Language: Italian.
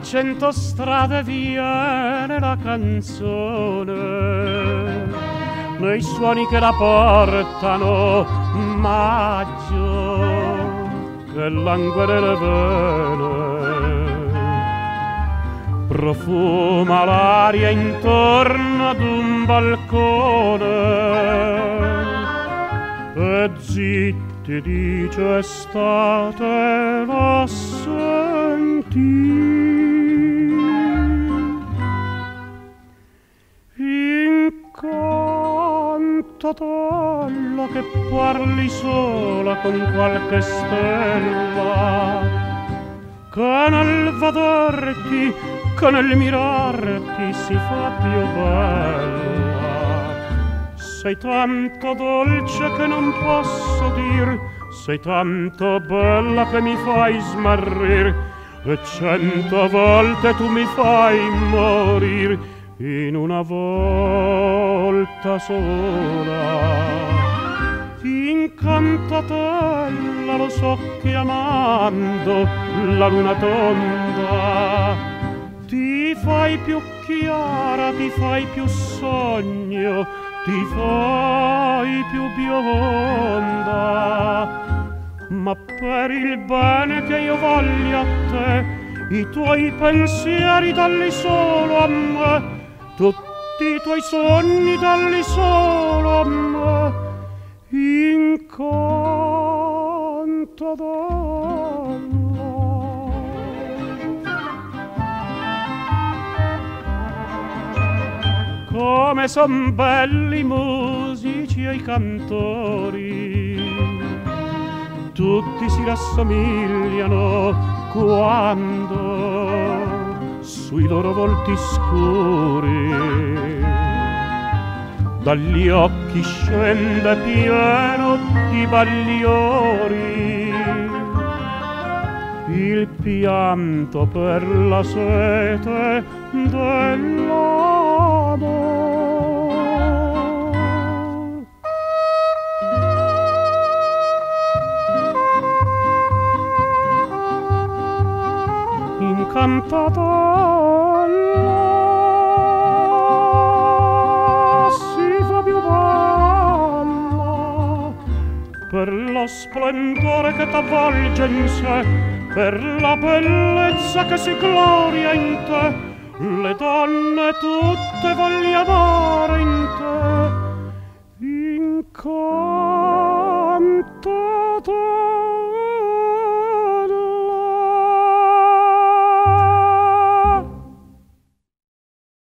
100 strade viene la canzone, nei suoni che la portano, maggio che languore le vene, profuma l'aria intorno ad un balcone e zitti dice estate la senti. Incantatolla che parli sola con qualche stella, che nel vederti, che nel mirarti si fa più bella. Sei tanto dolce che non posso dir, sei tanto bella che mi fai smarrir, e 100 volte tu mi fai morir in una volta sola. Incantatella, lo so chiamando la luna tonda, ti fai più chiara, ti fai più sogno, ti fai più bionda. Ma per il bene che io voglio a te, i tuoi pensieri dalli solo a me, tutti i tuoi sogni dalli solo a me. Incantatolla, come son belli i musici e i cantori, tutti si rassomigliano quando sui loro volti scuri dagli occhi scende pieno di bagliori il pianto per la sete dell'amore. Incantatolla si fa più bella per lo splendore che t'avvolge in sé, per la bellezza che si gloria in te. Le donne tutte voglio amare in te. Incantatolla.